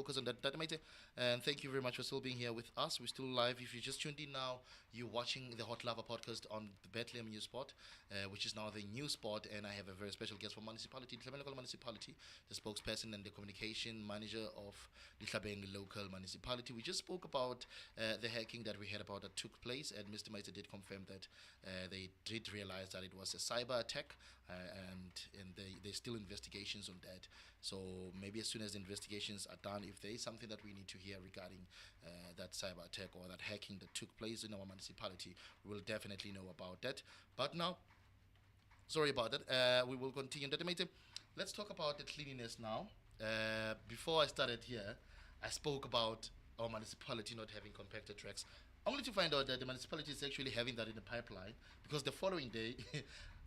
focus on that. Maitse, and thank you very much for still being here with us. We're still live. If you just tuned in now, you're watching the Hot Lava podcast on the Bethlehem News Spot, which is now the new spot. And I have a very special guest from Municipality, Dihlabeng Local Municipality, the spokesperson and the communication manager of Dihlabeng Local Municipality. We just spoke about the hacking that we heard about that took place, and Mr. Maitse did confirm that they did realize that it was a cyber attack, and there's still investigations on that. So maybe as soon as the investigations are done, if there is something that we need to hear regarding that cyber attack or that hacking that took place in our municipality, we will definitely know about that. But now, sorry about that. We will continue. Let's talk about the cleanliness now. Before I started here, I spoke about our municipality not having compacted tracks, only to find out that the municipality is actually having that in the pipeline, because the following day,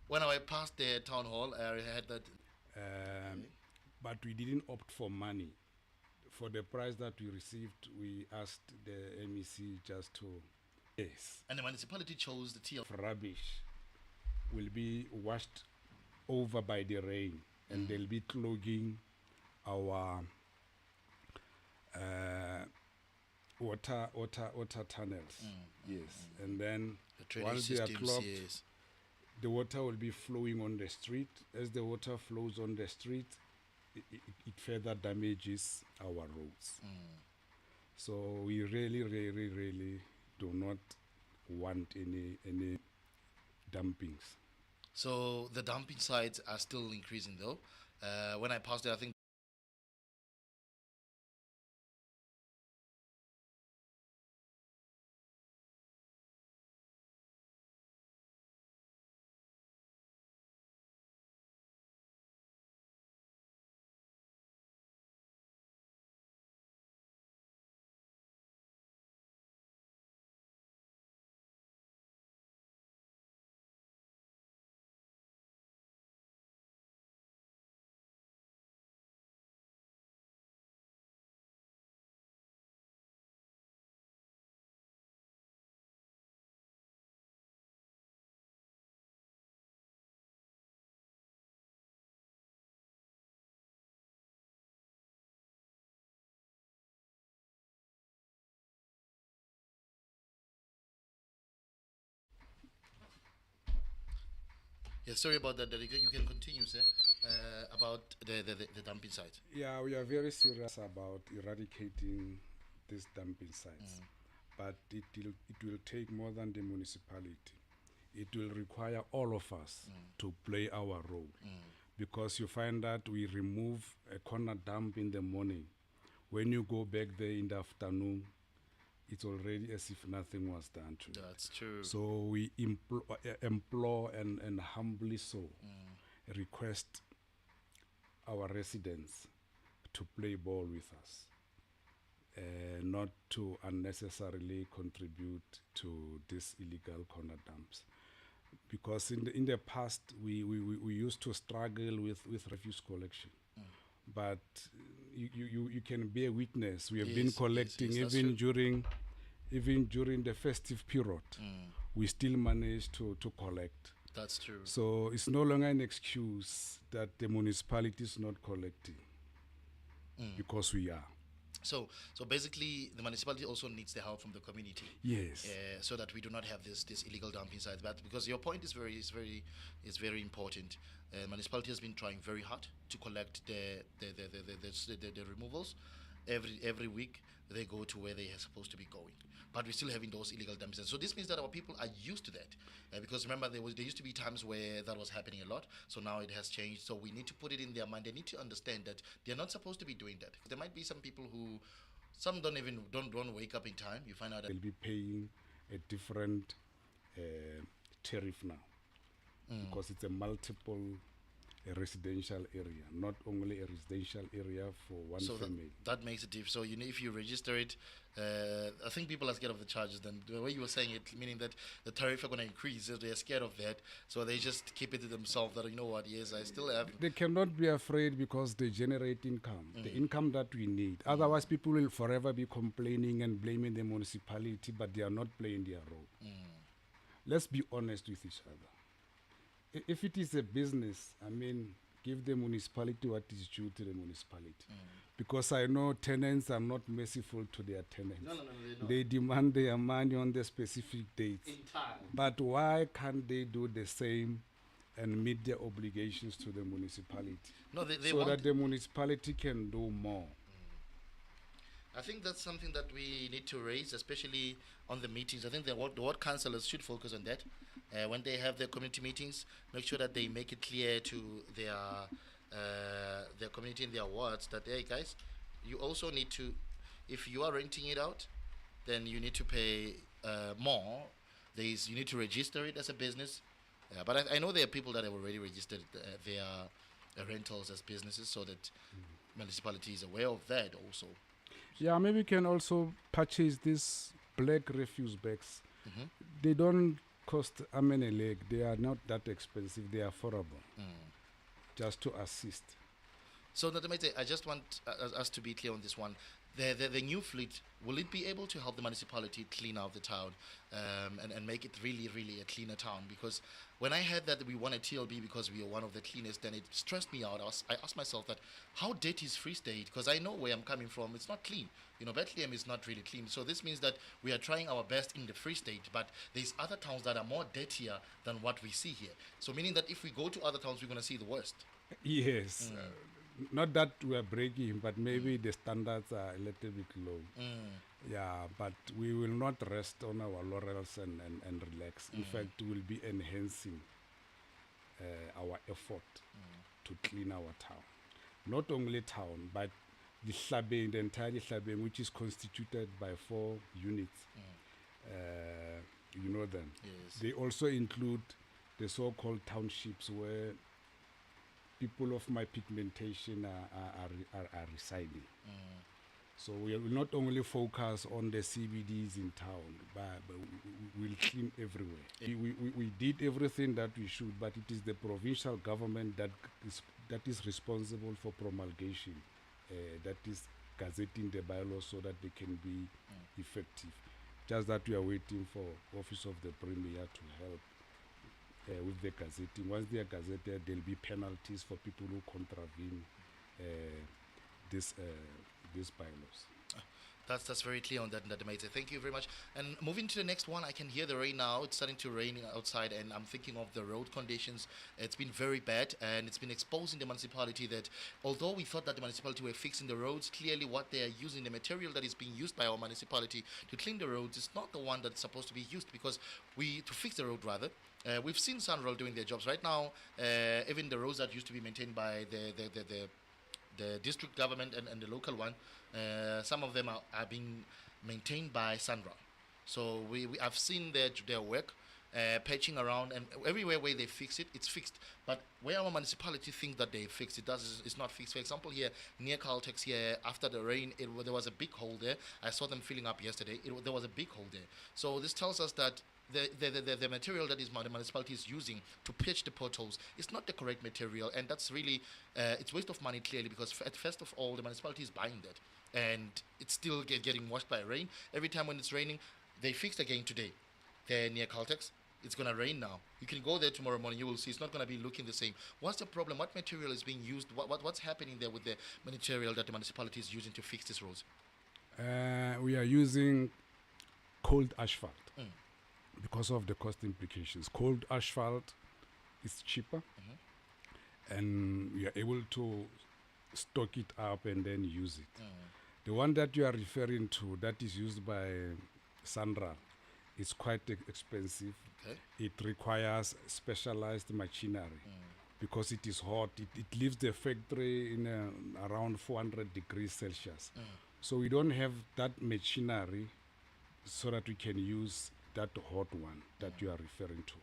when I passed the town hall, I had that. But we didn't opt for money. For the price that we received, we asked the MEC just to, yes. And the municipality chose the TL. Rubbish will be washed over by the rain, and they'll be clogging our water tunnels. Yes, and then once they are clogged, yes, the water will be flowing on the street. As the water flows on the street, it further damages our roads. So we really do not want any dumpings. So the dumping sites are still increasing, though. When I passed there, I think. Yeah, sorry about that. You can continue, sir, about the dumping site. Yeah, we are very serious about eradicating these dumping sites, but it will take more than the municipality. It will require all of us to play our role, because you find that we remove a corner dump in the morning. When you go back there in the afternoon, it's already as if nothing was done to it. That's true. So we implore and humbly so request our residents to play ball with us, not to unnecessarily contribute to these illegal corner dumps. Because in the past, we used to struggle with refuse collection. But you can bear witness. We have been collecting even during the festive period. We still manage to collect. That's true. So it's no longer an excuse that the municipality is not collecting, because we are. So basically, the municipality also needs the help from the community. Yes. So that we do not have this illegal dumping site. But because your point is very important. Municipality has been trying very hard to collect the removals. Every week they go to where they are supposed to be going, but we're still having those illegal dumping sites. So this means that our people are used to that, because remember there used to be times where that was happening a lot. So now it has changed. So we need to put it in their mind. They need to understand that they're not supposed to be doing that. There might be some people who don't wake up in time. You find out that they'll be paying a different tariff now, because it's a multiple residential area, not only a residential area for one family. That makes it different. So if you register it, I think people are scared of the charges. Then the way you were saying it, meaning that the tariff are going to increase, they are scared of that, so they just keep it to themselves. That yes, I still have. They cannot be afraid, because they generate income, the income that we need. Otherwise, people will forever be complaining and blaming the municipality, but they are not playing their role. Let's be honest with each other. If it is a business, give the municipality what is due to the municipality. Because I know tenants are not merciful to their tenants. No, they're not. They demand their money on the specific dates. In time. But why can't they do the same and meet their obligations to the municipality? No, they so want that the municipality can do more. I think that's something that we need to raise, especially on the meetings. I think the ward councillors should focus on that. When they have their community meetings, make sure that they make it clear to their community in their wards that, hey guys, you also need to, if you are renting it out, then you need to pay more. You need to register it as a business. But I know there are people that have already registered their rentals as businesses, so that municipality is aware of that also. Yeah, maybe you can also purchase these black refuse bags. They don't cost a many leg. They are not that expensive. They are affordable. Just to assist. So, Maitse, I just want us to be clear on this one. The new fleet, will it be able to help the municipality clean out the town and make it really, really a cleaner town? Because when I heard that we won a TLB because we are one of the cleanest, then it stressed me out. I asked myself that, how dirty is Free State? Because I know where I'm coming from. It's not clean. Bethlehem is not really clean. So this means that we are trying our best in the Free State, but there's other towns that are more dirtier than what we see here. So meaning that if we go to other towns, we're going to see the worst. Yes. Not that we are breaking, but maybe the standards are a little bit low. Yeah, but we will not rest on our laurels and relax. In fact, we'll be enhancing our effort to clean our town. Not only town, but Dihlabeng, the entire Dihlabeng, which is constituted by 4 units. You know them. Yes. They also include the so-called townships where people of my pigmentation are residing. So we will not only focus on the CBDs in town, but we'll clean everywhere. We did everything that we should, but it is the provincial government that is responsible for promulgation, that is gazetting the bylaws so that they can be effective. Just that we are waiting for Office of the Premier to help with the gazetting. Once they are gazetted, there will be penalties for people who contravene these bylaws. That's very clear on that, Maitse. Thank you very much. And moving to the next one, I can hear the rain now. It's starting to rain outside, and I'm thinking of the road conditions. It's been very bad, and it's been exposing the municipality that although we thought that the municipality were fixing the roads, clearly what they are using, the material that is being used by our municipality to clean the roads, is not the one that's supposed to be used, because to fix the road rather. We've seen Sunroll doing their jobs right now. Even the roads that used to be maintained by the district government and the local one, some of them are being maintained by Sunroll. So I've seen their work, patching around, and everywhere where they fix it, it's fixed. But where our municipality think that they fix it, it's not fixed. For example, here near Caltex, here after the rain, there was a big hole there. I saw them filling up yesterday. There was a big hole there. So this tells us that the material that the municipality is using to pitch the potholes is not the correct material, and that's really it's waste of money, clearly, because at first of all the municipality is buying that, and it's still getting washed by rain. Every time when it's raining, they fixed again today. They're near Caltex. It's going to rain now. You can go there tomorrow morning. You will see it's not going to be looking the same. What's the problem? What material is being used? What's happening there with the material that the municipality is using to fix these roads? We are using cold asphalt. Because of the cost implications. Cold asphalt is cheaper, and we are able to stock it up and then use it. The one that you are referring to, that is used by Sunroll, is quite expensive. Okay. It requires specialized machinery because it is hot. It leaves the factory in around 400 degrees Celsius. So we don't have that machinery so that we can use that hot one that you are referring to.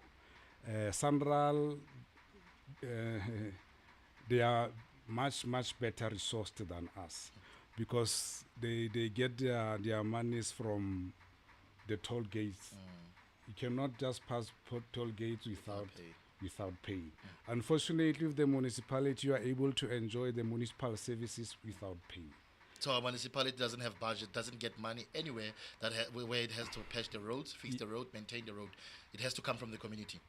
Sunroll, they are much better resourced than us because they get their monies from the toll gates. You cannot just pass toll gates without paying. Unfortunately, with the municipality, you are able to enjoy the municipal services without paying. So our municipality doesn't have budget, doesn't get money anywhere where it has to patch the roads, fix the road, maintain the road. It has to come from the community.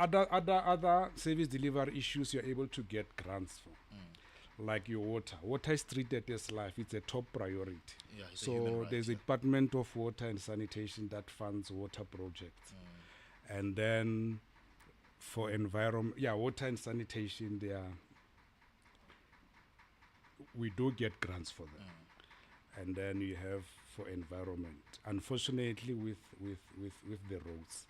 Other service delivery issues you're able to get grants for, like your water. Water is treated as life; it's a top priority. Yeah, it's a human So right, there's a yeah. Department of Water and Sanitation that funds water projects, and then for environment, water and sanitation, we do get grants for them. And then you have for environment. Unfortunately, with the roads,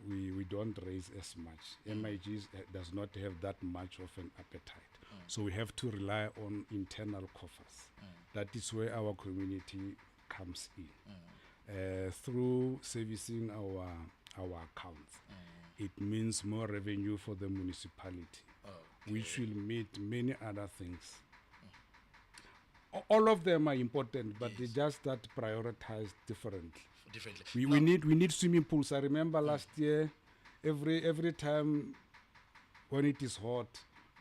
we don't raise as much. MIG does not have that much of an appetite. So we have to rely on internal coffers. That is where our community comes in. Through servicing our accounts, it means more revenue for the municipality, which will meet many other things. All of them are important, but they just that prioritized differently. Differently. We need swimming pools. I remember last year, every time when it is hot,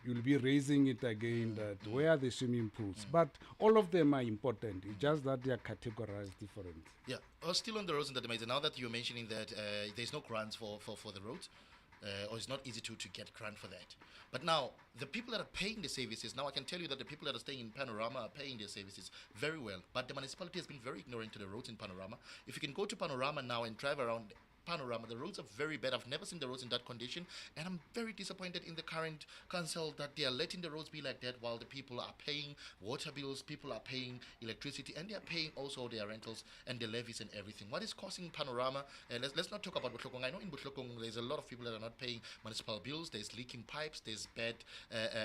you'll be raising it again. That where are the swimming pools? But all of them are important. It's just that they are categorized differently. Yeah, still on the roads in the Maitse. Now that you're mentioning that there's no grants for the roads, or it's not easy to get grant for that. But now, the people that are paying the services, now I can tell you that the people that are staying in Panorama are paying their services very well. But the municipality has been very ignorant to the roads in Panorama. If you can go to Panorama now and drive around Panorama, the roads are very bad. I've never seen the roads in that condition, and I'm very disappointed in the current council that they are letting the roads be like that while the people are paying water bills, people are paying electricity, and they are paying also their rentals and the levies and everything. What is causing Panorama? Let's not talk about Butlokong. I know in Butlokong there's a lot of people that are not paying municipal bills. There's leaking pipes, there's bad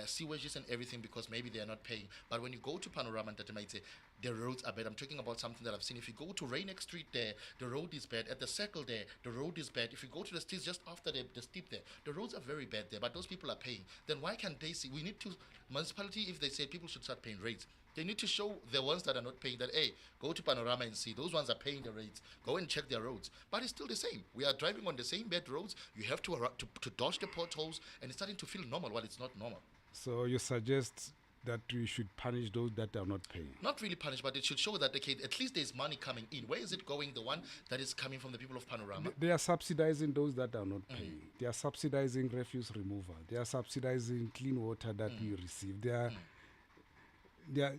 sewages and everything because maybe they are not paying. But when you go to Panorama and Tatamaitse, the roads are bad. I'm talking about something that I've seen. If you go to Rainex Street there, the road is bad. At the circle there, the road is bad. If you go to the streets just after the steep there, the roads are very bad there, but those people are paying. Then why can't they see? We need to, municipality, if they say people should start paying rates, they need to show the ones that are not paying that, hey, go to Panorama and see. Those ones are paying the rates. Go and check their roads. But it's still the same. We are driving on the same bad roads. You have to dodge the potholes, and it's starting to feel normal while it's not normal. So you suggest that we should punish those that are not paying? Not really punish, but it should show that at least there's money coming in. Where is it going? The one that is coming from the people of Panorama? They are subsidizing those that are not paying. They are subsidizing refuse removal. They are subsidizing clean water that we receive. They are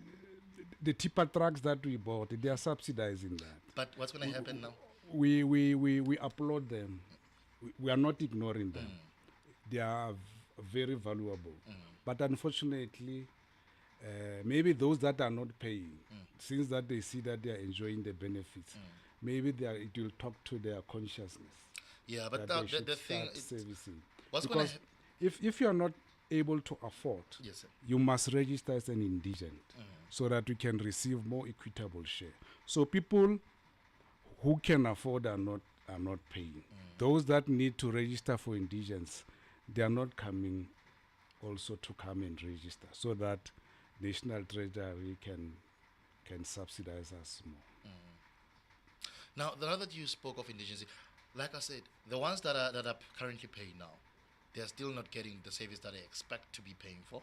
the tipper trucks that we bought. They are subsidizing that. But what's going to happen now? We applaud them. We are not ignoring them. They are very valuable. But unfortunately, maybe those that are not paying, since that they see that they are enjoying the benefits, maybe it will talk to their consciousness. Yeah, but the thing is, servicing. What's going to if you are not able to afford, yes, sir, you must register as an indigent so that you can receive more equitable share. So people who can afford are not paying. Those that need to register for indigents, they are not coming also to come and register so that National Treasury can subsidize us more. Now, now that you spoke of indigency, like I said, the ones that are currently paying now, they are still not getting the service that they expect to be paying for.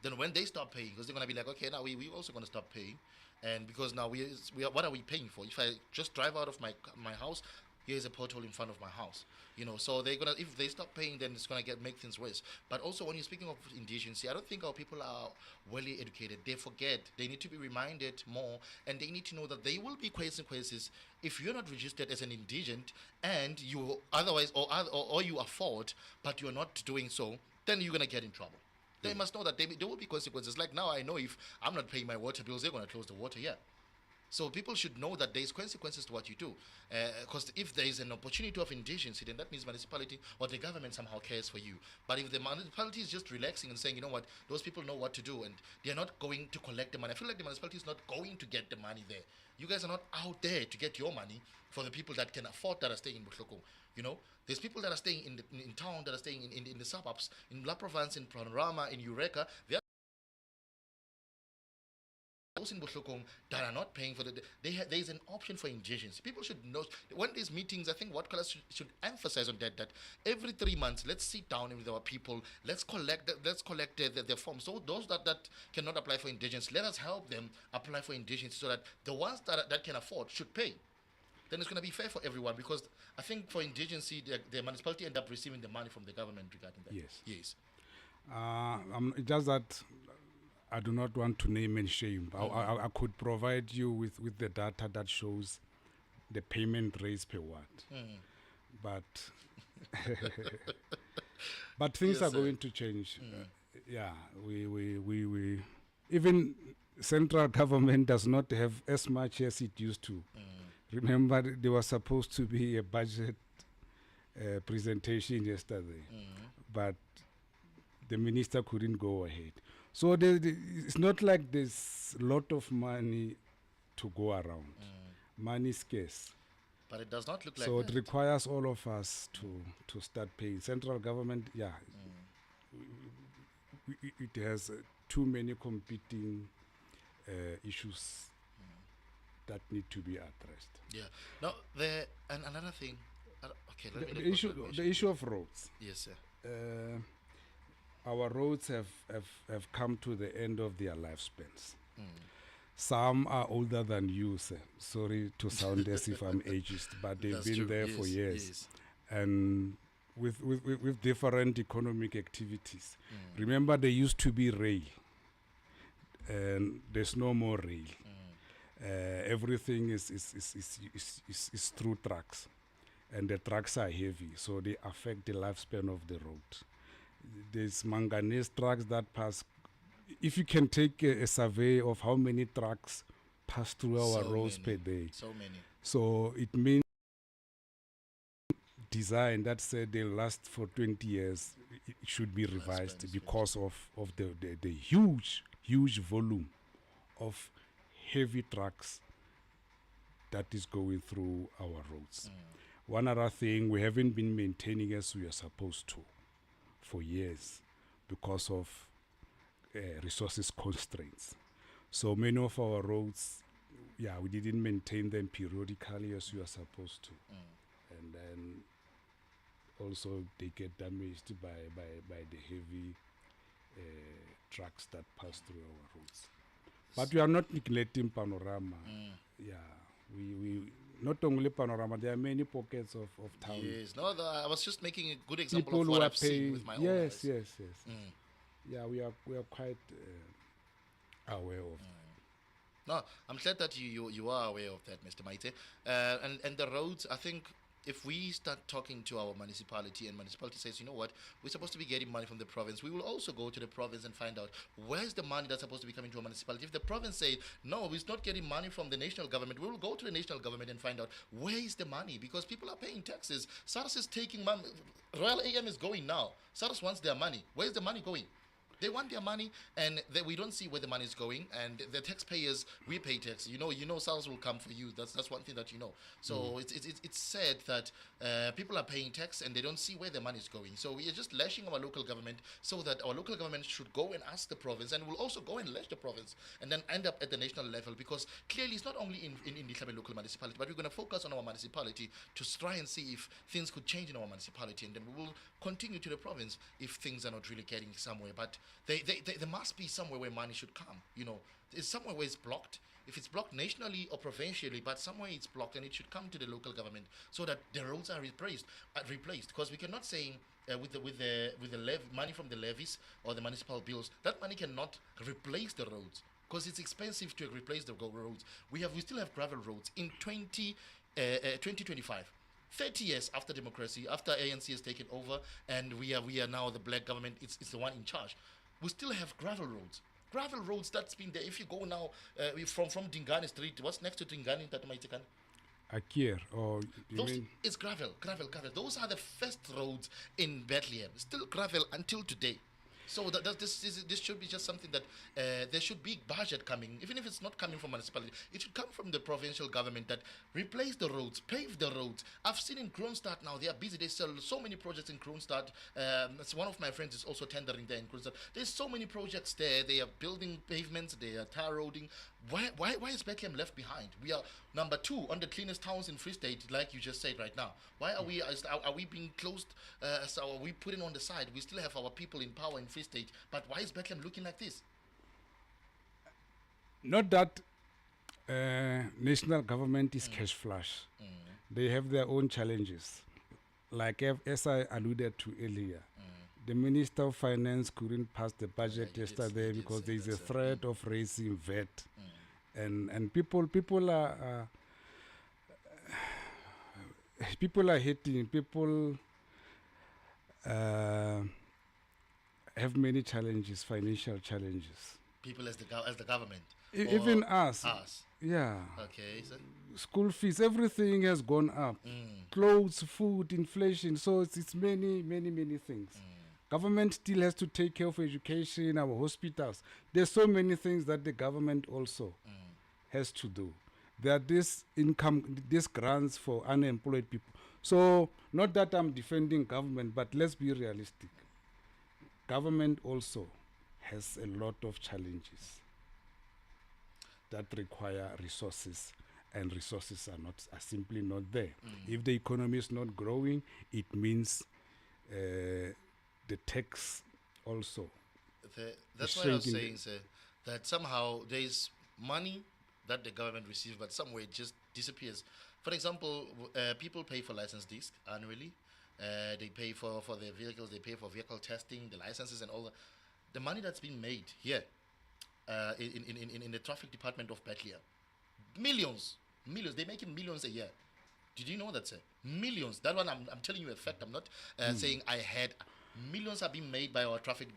Then when they stop paying, because they're going to be like, okay, now we also going to stop paying, and because now we are, what are we paying for? If I just drive out of my house, here's a pothole in front of my house, so they're gonna, if they stop paying, then it's gonna make things worse. But also, when you're speaking of indigency, I don't think our people are well educated. They forget. They need to be reminded more, and they need to know that there will be consequences if you're not registered as an indigent and you otherwise or you afford but you're not doing so, then you're gonna get in trouble. They must know that there will be consequences. Like now, I know if I'm not paying my water bills, they're gonna close the water here. So people should know that there's consequences to what you do. Because if there is an opportunity of indigency, then that means municipality or the government somehow cares for you. But if the municipality is just relaxing and saying, you know what, those people know what to do and they're not going to collect the money. I feel like the municipality is not going to get the money there. You guys are not out there to get your money for the people that can afford, that are staying in Butloko. There's people that are staying in town, that are staying in the suburbs, in La Provence, in Panorama, in Eureka. They are those in Butlokong that are not paying for there is an option for indigenous. People should know when these meetings. I think what colors should emphasize on that every 3 months, let's sit down with our people. Let's collect their forms. So those that cannot apply for indigenous, let us help them apply for indigenous so that the ones that can afford should pay. then it's going to be fair for everyone, because I think for indigency, the municipality end up receiving the money from the government regarding that. Yes. Yes. Just that I do not want to name and shame. I could provide you with the data that shows the payment rates per ward. But but things Yes, are sir. going to change. Yeah, we even central government does not have as much as it used to. Remember, there was supposed to be a budget presentation yesterday, but the minister couldn't go ahead. So it's not like there's a lot of money to go around. Money is scarce. But it does not look like So that. it requires all of us to start paying. Central government, it has too many competing issues that need to be addressed. Yeah. Now, and another thing. Okay, let me The go to issue, the the issue of roads. Yes, sir. Our roads have come to the end of their lifespans. Some are older than you, sir. Sorry to sound as if I'm ageist, but they've That's been true. there Yes, for years. yes. And with different economic activities. Remember, there used to be rail, and there's no more rail. Everything is through trucks, and the trucks are heavy, so they affect the lifespan of the road. There's manganese trucks that pass. If you can take a survey of how many trucks pass through our So roads many. per day, So many. so it means design that said they'll last for 20 years, it should be revised Lifespan is because of the huge volume of heavy trucks that is going through our roads. One other thing, we haven't been maintaining as we are supposed to for years because of resources constraints. So many of our roads, we didn't maintain them periodically as we are supposed to. And then also they get damaged by the heavy trucks that pass through our roads. But we are not neglecting Panorama. We not only Panorama, there are many pockets of town. Yes. No, I was just making a good example People of who what are I've seen paying. with my own Yes, eyes. yes, yes. Yeah, we are quite aware of. No, I'm glad that you are aware of that, Mr. Maite. And the roads, I think, if we start talking to our municipality and municipality says, you know what, we're supposed to be getting money from the province, we will also go to the province and find out where's the money that's supposed to be coming to a municipality. If the province say, no, we're not getting money from the national government, we will go to the national government and find out where is the money, because people are paying taxes. SARS is taking money. Royal AM is going now. SARS wants their money. Where's the money going? They want their money, and we don't see where the money is going. And the taxpayers, we pay tax. You know, SARS will come for you. That's one thing that you know. So it's sad that people are paying tax and they don't see where the money is going. So we are just lashing our local government, so that our local government should go and ask the province, and will also go and lash the province, and then end up at the national level. Because clearly, it's not only in Dihlabeng local municipality, but we're going to focus on our municipality to try and see if things could change in our municipality, and then we will continue to the province if things are not really getting somewhere. But there must be somewhere where money should come. You know, it's somewhere where it's blocked. If it's blocked nationally or provincially, but somewhere it's blocked, and it should come to the local government so that the roads are replaced. Because we cannot say with the money from the levies or the municipal bills, that money cannot replace the roads, because it's expensive to replace the roads. We still have gravel roads in 2025. 30 years after democracy, after ANC has taken over, and we are now the black government. It's the one in charge. We still have gravel roads. Gravel roads that's been there. If you go now from Dingane Street, what's next to Dingane, Tata Maitse? Akir, or you mean? It's gravel. Those are the first roads in Bethlehem. Still gravel until today. So this should be just something that there should be budget coming, even if it's not coming from municipality. It should come from the provincial government that replace the roads, pave the roads. I've seen in Kroonstad now, they are busy. They sell so many projects in Kroonstad. One of my friends is also tendering there in Kroonstad. There's so many projects there. They are building pavements. They are tar roading. Why is Bethlehem left behind? We are number 2 on the cleanest towns in Free State, like you just said right now. Why are we being closed? So are we putting on the side? We still have our people in power in Free State, but why is Bethlehem looking like this? Not that National government is cash flush. They have their own challenges. Like as I alluded to earlier, the Minister of Finance couldn't pass the budget yesterday because there is a threat of raising VAT, and people are hating. People have many challenges, financial challenges. People as the government. Even us. Yeah. Okay. So. School fees, everything has gone up. Clothes, food, inflation. So it's many things. Government still has to take care of education, our hospitals. There's so many things that the government also has to do. There are these grants for unemployed people. So not that I'm defending government, but let's be realistic. Government also has a lot of challenges that require resources, and resources are simply not there. If the economy is not growing, it means the tax also. That's why I was saying, sir, that somehow there is money that the government receives, but somewhere it just disappears. For example, people pay for license disc annually. They pay for their vehicles. They pay for vehicle testing, the licenses, and all that. The money that's been made here in the traffic department of Bethlehem, millions. They're making millions a year. Did you know that, sir? Millions. That one, I'm telling you a fact. I'm not saying I had. Millions are being made by our traffic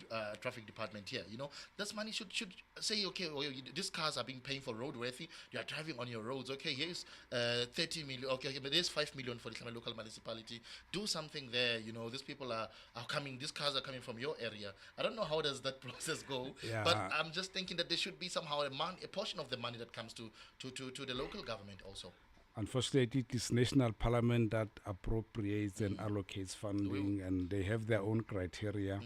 department here. You know, this money should say, okay, well, these cars are being paid for roadworthy. You are driving on your roads. Okay, here's 30 million. Okay, but there's 5 million for the local municipality. Do something there. You know, these people are coming. These cars are coming from your area. I don't know how does that process go. Yeah. But I'm just thinking that there should be somehow a portion of the money that comes to the local government also. Unfortunately, it is national parliament that appropriates and allocates funding, and they have their own criteria,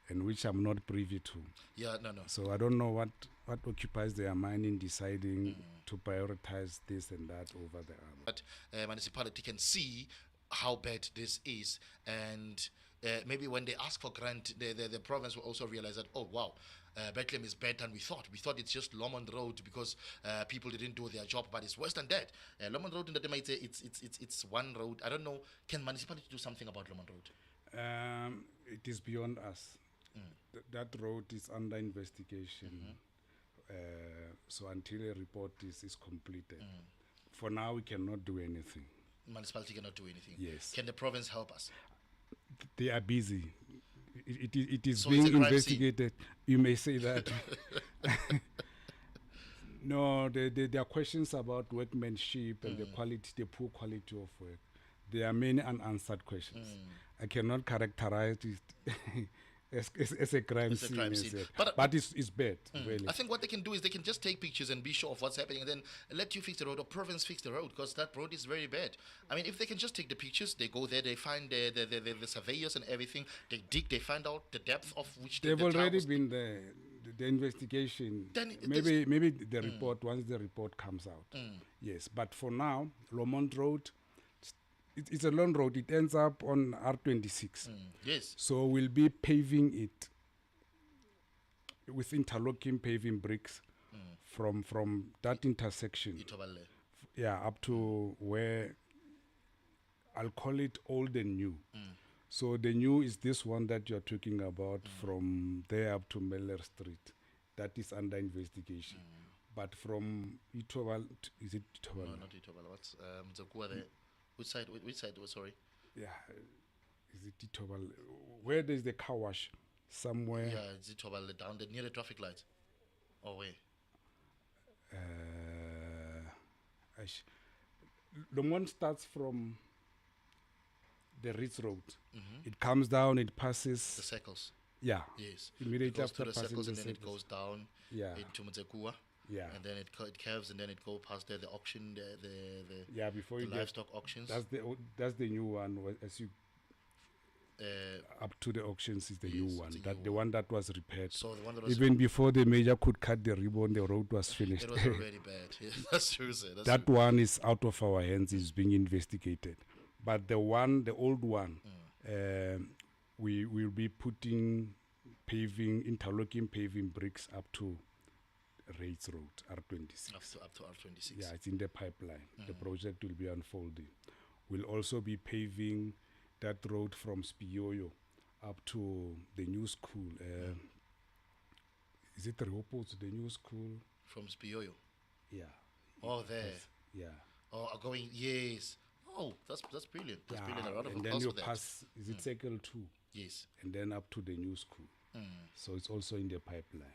and which I'm not privy to. Yeah, no. So I don't know what occupies their mind in deciding to prioritize this and that over the other. But municipality can see how bad this is, and maybe when they ask for grant, the province will also realize that, oh wow, Bethlehem is better than we thought. We thought it's just Lomond Road because people didn't do their job, but it's worse than that. Lomond Road, in that they might say it's one road. I don't know. Can municipality do something about Lomond Road? It is beyond us. That road is under investigation. So until a report is completed, for now we cannot do anything. Municipality cannot do anything. Yes. Can the province help us? They are busy. It is So being it's a crime investigated. You may say that. No, there are questions about workmanship and the poor quality of work. There are many unanswered questions. I cannot characterize it as a crime scene. But it's bad, really. I think what they can do is they can just take pictures and be sure of what's happening, and then let you fix the road, or province fix the road, because that road is very bad. I mean, if they can just take the pictures, they go there, they find the surveyors and everything, they dig, they find out the depth of which they've already been there. The investigation, maybe the report, once the report comes out. Yes, but for now, Lomond Road, it's a long road. It ends up on R26. Yes. So we'll be paving it with interlocking paving bricks from that intersection. Up to where I'll call it old and new. So the new is this one that you're talking about, from there up to Meller Street. That is under investigation. But from Itobal, is it Itobal? No, not Itobal. What's Mzakua there? Which side? Oh, sorry. Yeah, is it Itobal? Where there's the car wash somewhere? Yeah, it's Itobal, down near the traffic light. Oh, where? The one starts from the Ritz Road. It comes down, it passes the circles. Yeah. Yes. Immediately after passing circles, and then circles. it goes down into Mzekua. Yeah. And then it curves, and then it goes past the auction, the before the you livestock auctions. That's the new one. As you up to the auctions is the new one. The one that was repaired. So the one that was even before the major could cut the ribbon, the road was finished. It was already bad. Yeah, that's true, sir. That one is out of our hands. Is being investigated. But the old one, we will be putting interlocking paving bricks up to Rates Road, R26. Up to R26. Yeah, it's in the pipeline. The project will be unfolding. We'll also be paving that road from Spioyo up to the new school. Is it Rehoboth, the new school? From Spioyo. Yeah. Oh, there. Yeah. Oh, going, yes. Oh, that's brilliant. That's brilliant. A round of And then applause you for that. pass, is it Circle 2? Yes. And then up to the new school. So it's also in the pipeline.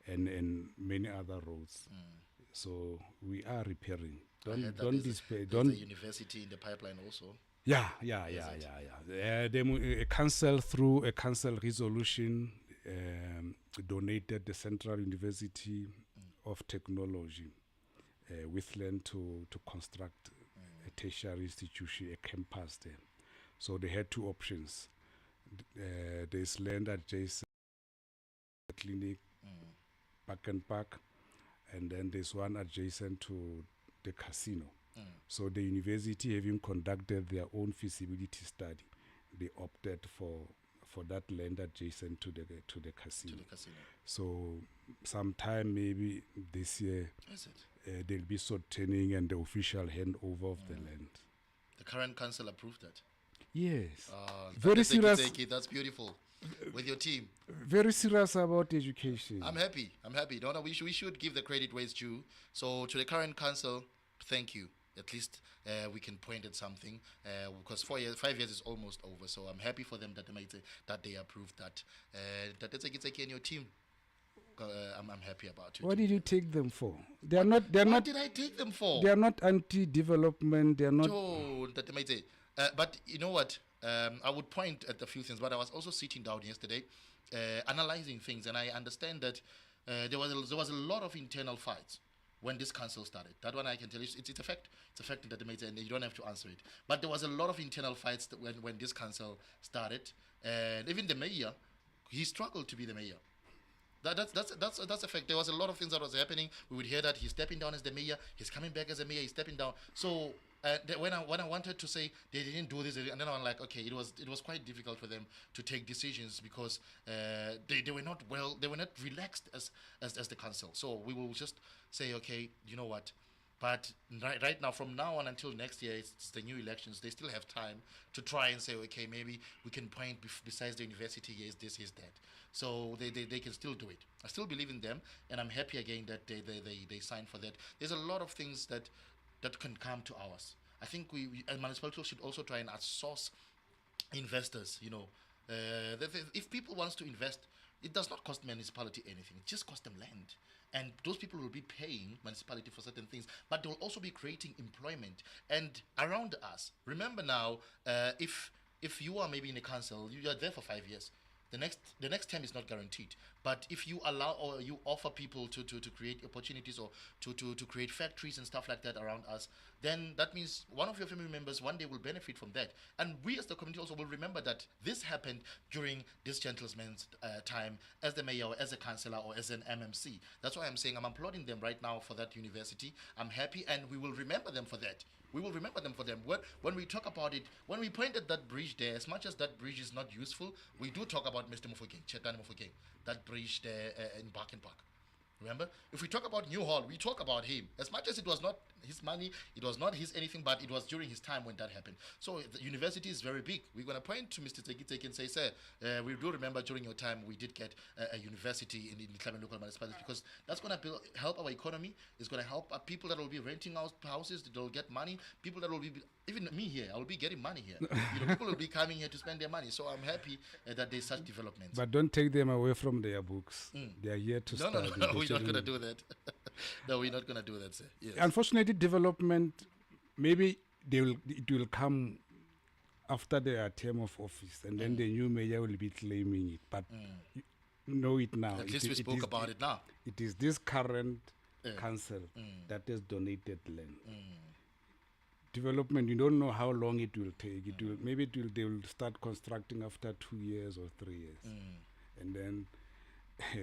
And many other roads. So we are repairing. Don't despair. There's a university in the pipeline also. Yeah. The council, through a council resolution, donated the Central University of Technology with land to construct a tertiary institution, a campus there. So they had two options. There's land adjacent to the clinic, Park and Park, and then there's one adjacent to the casino. So the university, having conducted their own feasibility study, they opted for that land adjacent to the casino. So sometime maybe this year, there'll be turning and the official handover of the land. The current council approved that. Yes. Very serious. That's beautiful. With your team. Very serious about education. I'm happy. No, we should give the credit where it's due. So to the current council, thank you. At least we can point at something because 5 years is almost over. So I'm happy for them that they approved that. That it's in your team. I'm happy about it. What did you take them for? What did I take them for? They are not anti-development. They are not. Oh, that they might say. But you know what? I would point at a few things. But I was also sitting down yesterday, analyzing things, and I understand that there was a lot of internal fights when this council started. That one I can tell you, it's a fact. It's a fact that they made, and you don't have to answer it. But there was a lot of internal fights when this council started, and even the mayor, he struggled to be the mayor. That's a fact. There was a lot of things that was happening. We would hear that he's stepping down as the mayor, he's coming back as a mayor, he's stepping down. So when I wanted to say they didn't do this, and then I'm like, okay, it was quite difficult for them to take decisions because they were not relaxed as the council. So we will just say, okay, you know what? But right now, from now on until next year, it's the new elections. They still have time to try and say, okay, maybe we can point besides the university, here's this, here's that. So they can still do it. I still believe in them, and I'm happy again that they signed for that. There's a lot of things that can come to ours. I think we as municipalities should also try and outsource investors. If people wants to invest, it does not cost municipality anything. It just costs them land. And those people will be paying municipality for certain things, but they'll also be creating employment. And around us, remember now, if you are maybe in a council, you are there for 5 years. The next term is not guaranteed. But if you allow or you offer people to create opportunities or to create factories and stuff like that around us, then that means one of your family members one day will benefit from that. And we as the community also will remember that this happened during this gentleman's time as the mayor or as a councillor or as an MMC. That's why I'm saying I'm applauding them right now for that university. I'm happy, and we will remember them for that. We will remember them for them. When we talk about it, when we point at that bridge there, as much as that bridge is not useful, we do talk about Mr. Mofokeng, Chetani Mofokeng, that bridge there in Park and Park. Remember? If we talk about New Hall, we talk about him. As much as it was not his money, it was not his anything, but it was during his time when that happened. So the university is very big. We're going to point to Mr. Teki and say, sir, we do remember during your time we did get a university in the Dihlabeng local municipality, because that's going to help our economy. It's going to help people that will be renting out houses, that will get money. People that will be, even me here, I will be getting money here. People will be coming here to spend their money. So I'm happy that there's such developments. But don't take them away from their books. They are here to study. No, we're not going to do that. No, we're not going to do that, sir. Yes. Unfortunately, development, maybe it will come after their term of office, and then the new mayor will be claiming it. But you know it now. At least we spoke about it now. It is this current council that has donated land. Development, you don't know how long it will take. They will start constructing after 2 years or 3 years, and then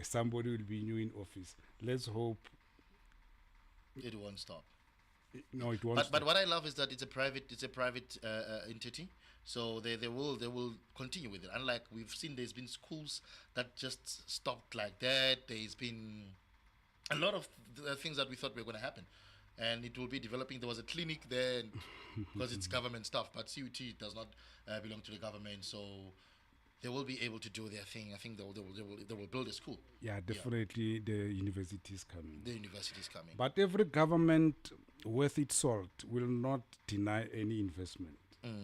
somebody will be new in office. Let's hope it won't stop. No, it won't. But what I love is that it's a private entity, so they will continue with it. Unlike we've seen, there's been schools that just stopped like that. There's been a lot of things that we thought were going to happen. And it will be developing. There was a clinic there, and because it's government stuff, but CUT does not belong to the government, so they will be able to do their thing. I think they will build a school. Yeah, definitely the university is coming. The university is coming. But every government worth its salt will not deny any investment.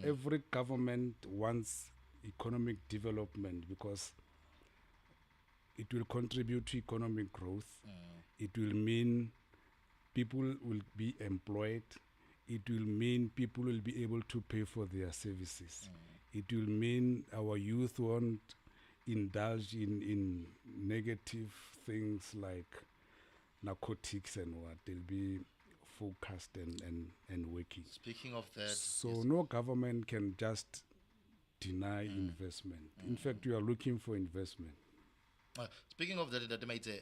Every government wants economic development because it will contribute to economic growth. It will mean people will be employed. It will mean people will be able to pay for their services. It will mean our youth won't indulge in negative things like narcotics and what. They'll be focused and working. Speaking of that, So yes. no government can just deny investment. In fact, we are looking for investment. Speaking of that, Maitse,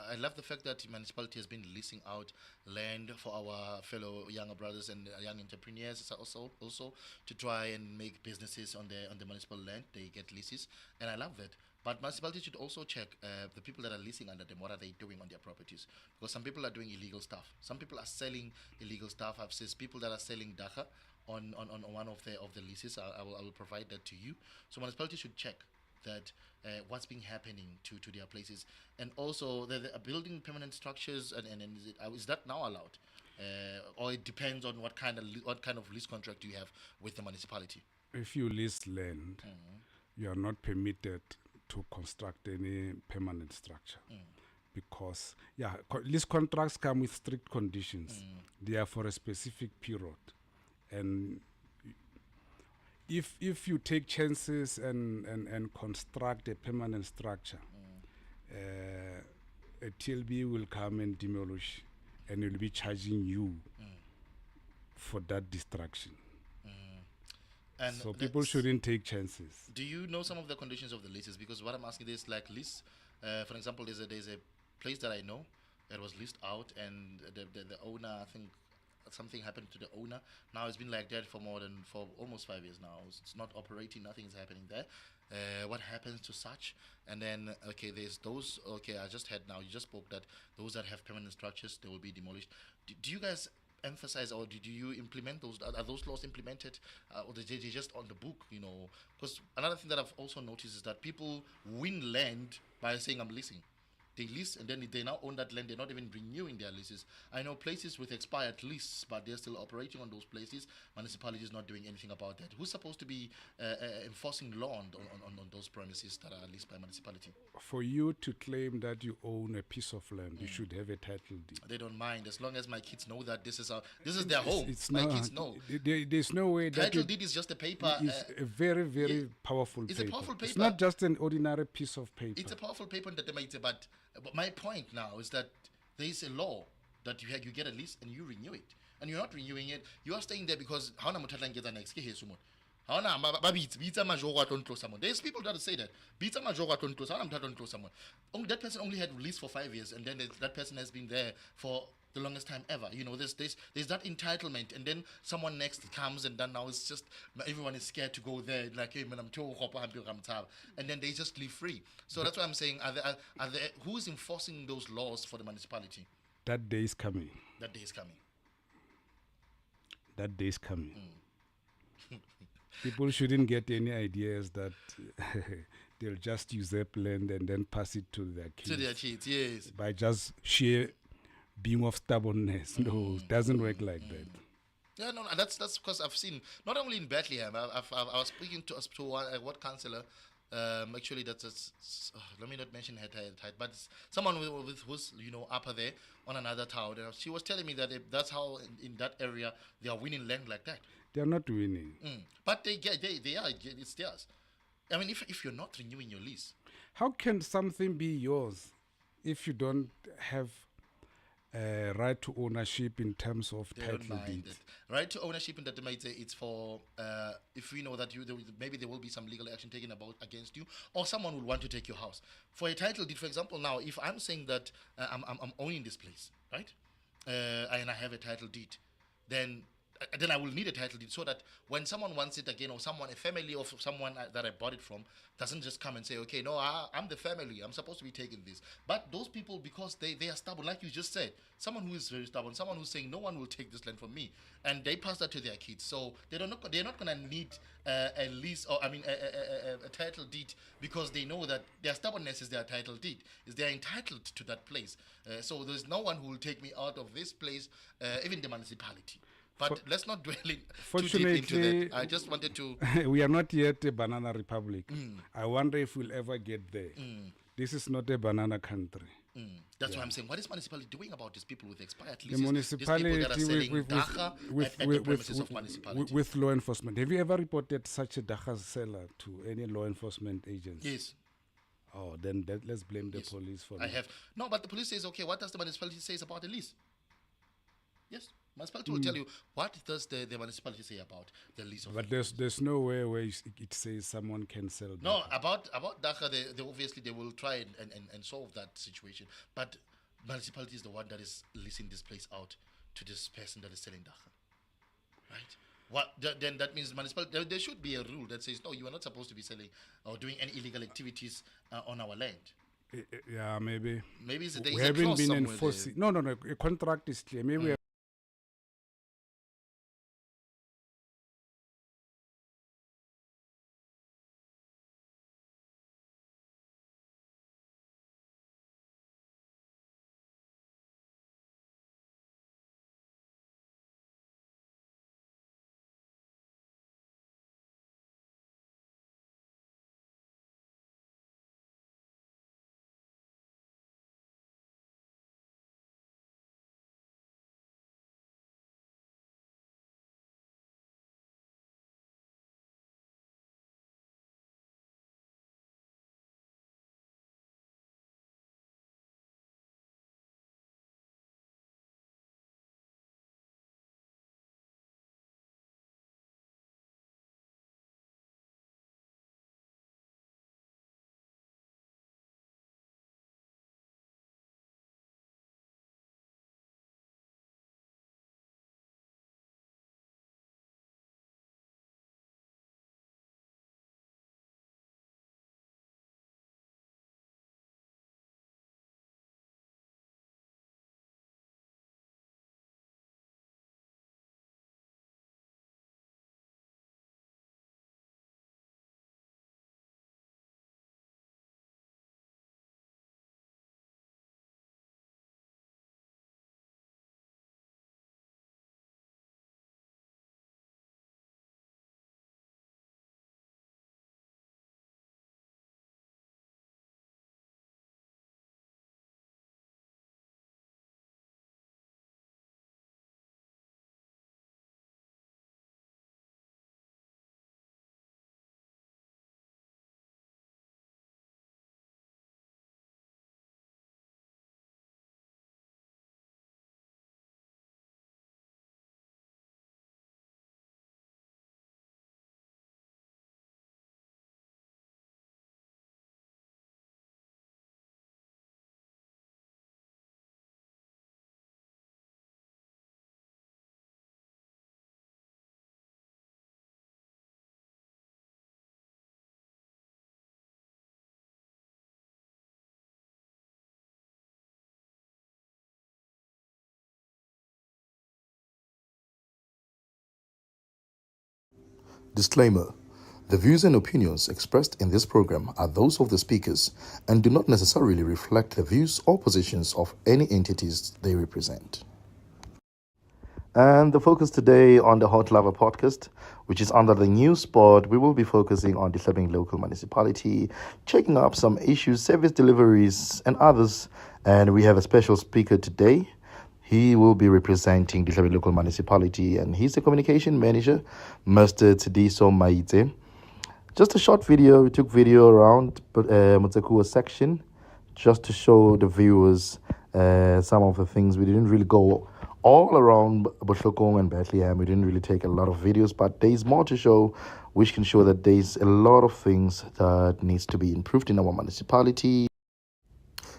I love the fact that the municipality has been leasing out land for our fellow younger brothers and young entrepreneurs also to try and make businesses on the municipal land. They get leases, and I love that. But municipality should also check the people that are leasing under them. What are they doing on their properties? Because some people are doing illegal stuff. Some people are selling illegal stuff. I've seen people that are selling dagga on one of the leases. I will provide that to you. So municipality should check that what's been happening to their places, and also the building permanent structures, and is that now allowed, or it depends on what kind of lease contract you have with the municipality. If you lease land, you are not permitted to construct any permanent structure because lease contracts come with strict conditions. They are for a specific period, and if you take chances and construct a permanent structure, a TLB will come and demolish, and will be charging you for that destruction. And So people shouldn't take chances. do you know some of the conditions of the leases? Because what I'm asking is like lease. For example, there's a place that I know that was leased out, and the owner, I think something happened to the owner. Now it's been like that for almost 5 years now. It's not operating. Nothing is happening there. What happens to such? And then okay, there's those. Okay, I just heard now. You just spoke that those that have permanent structures, they will be demolished. Do you guys emphasize, or do you implement those? Are those laws implemented, or they just on the book? Because another thing that I've also noticed is that people win land by saying I'm leasing. They lease, and then they now own that land. They're not even renewing their leases. I know places with expired lease, but they're still operating on those places. Municipality is not doing anything about that. Who's supposed to be enforcing law on those premises that are leased by municipality? For you to claim that you own a piece of land, you should have a title deed. They don't mind as long as my kids know that this is their home. It's My not, kids know. There's no way that Title deed is just a paper. it's a very, very powerful it's a paper. powerful It's paper. not just an ordinary piece of paper. It's a powerful paper that they made, but my point now is that there is a law that you get a lease and you renew it, and you're not renewing it. You are staying there because how na mothatla get next ke heso mo. How na ba bitsa majoro don't close someone. There's people that say that bitsa majoro don't close. How na mothatla don't close someone. That person only had lease for 5 years, and then that person has been there for the longest time ever. There's that entitlement, and then someone next comes, and then now it's just everyone is scared to go there. Like, hey man, and then they just leave free. So that's why I'm saying, are there who is enforcing those laws for the municipality? That day is coming. That day is coming. That day is coming. People shouldn't get any ideas that they'll just usurp land and then pass it to their kids To their kids, yes. by just sheer being of stubbornness. No, it doesn't work like that. Yeah, no, that's because I've seen not only in Bethlehem. I was speaking to what councillor. Actually, let me not mention her height, but it's someone who's upper there on another tower. And she was telling me that that's how in that area they are winning land like that. They're not winning. But they are, it's theirs. I mean, if you're not renewing your lease, How can something be yours if you don't have right to ownership in terms of they don't title mind deeds? it. Right to ownership in that they might say it's for if we know that maybe there will be some legal action taken against you, or someone will want to take your house. For a title deed, for example, now if I'm saying that I'm owning this place, right, and I have a title deed, then then I will need a title deed so that when someone wants it again, or a family of someone that I bought it from, doesn't just come and say, okay, no, I'm the family, I'm supposed to be taking this. But those people, because they are stubborn, like you just said, someone who is very stubborn, someone who's saying no one will take this land from me, and they pass that to their kids. So they're not gonna need a lease, or I mean a title deed, because they know that their stubbornness is their title deed, is they're entitled to that place. So there's no one who will take me out of this place, even the municipality. But let's not dwell too deep into that. I just wanted to. We are not yet a banana republic. I wonder if we'll ever get there. This is not a banana country. That's what I'm saying. What is municipality doing about these people with expired leases? The municipality these people that are selling dacha at the premises of municipality. With law enforcement. Have you ever reported such a dacha seller to any law enforcement agency? Yes. Oh, then let's blame the police for that. I have. No, but the police says, okay, what does the municipality say about the lease? Yes. Municipality will tell you what does the municipality say about the lease of. But there's no way where it says someone can sell. No, about dacha, they obviously they will try and solve that situation. But municipality is the one that is leasing this place out to this person that is selling dacha, right? Then that means municipality. There should be a rule that says no, you are not supposed to be selling or doing any illegal activities on our land. Yeah, maybe. Maybe we haven't been enforcing. No. A contract is clear. Maybe we have. Disclaimer: the views and opinions expressed in this program are those of the speakers and do not necessarily reflect the views or positions of any entities they represent. And the focus today on the Hot Lava podcast, which is under the new spot, we will be focusing on Dihlabeng local municipality, checking up some issues, service deliveries, and others. And we have a special speaker today. He will be representing Dihlabeng local municipality, and he's the communication manager, Mr. Maitse. Just a short video. We took video around Mutsakuwa section just to show the viewers some of the things. We didn't really go all around Botlhokong and Bethlehem. We didn't really take a lot of videos, but there's more to show, which can show that there's a lot of things that needs to be improved in our municipality.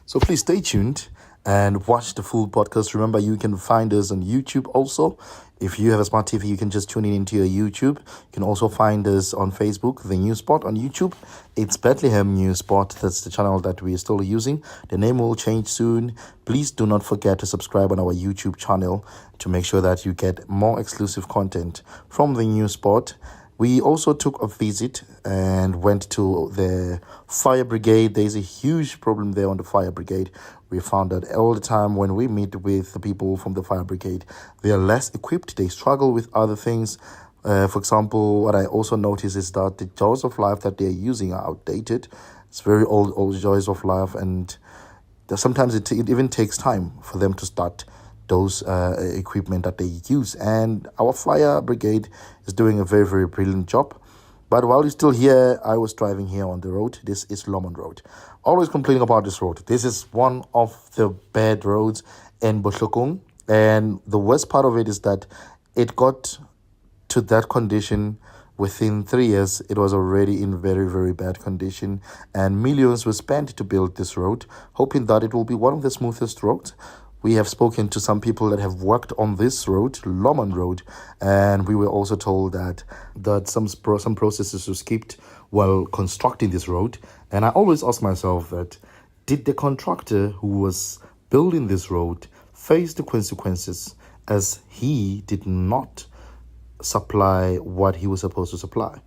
So please stay tuned and watch the full podcast. Remember, you can find us on YouTube also. If you have a smart TV, you can just tune in into your YouTube. You can also find us on Facebook, The News Spot on YouTube. It's Bethlehem News Spot. That's the channel that we are still using. The name will change soon. Please do not forget to subscribe on our YouTube channel to make sure that you get more exclusive content from The News Spot. We also took a visit and went to the fire brigade. There's a huge problem there on the fire brigade. We found that all the time when we meet with the people from the fire brigade, they are less equipped. They struggle with other things. For example, what I also noticed is that the joys of life that they're using are outdated. It's very old joys of life, and sometimes it even takes time for them to start those equipment that they use. And our fire brigade is doing a very, very brilliant job. But while you're still here, I was driving here on the road. This is Lomond Road. Always complaining about this road. This is one of the bad roads in Botlhokong. And the worst part of it is that it got to that condition within 3 years. It was already in very, very bad condition. And millions were spent to build this road, hoping that it will be one of the smoothest roads. We have spoken to some people that have worked on this road, Lomond Road, and we were also told that some processes were skipped while constructing this road. And I always ask myself that, did the contractor who was building this road face the consequences, as he did not supply what he was supposed to supply?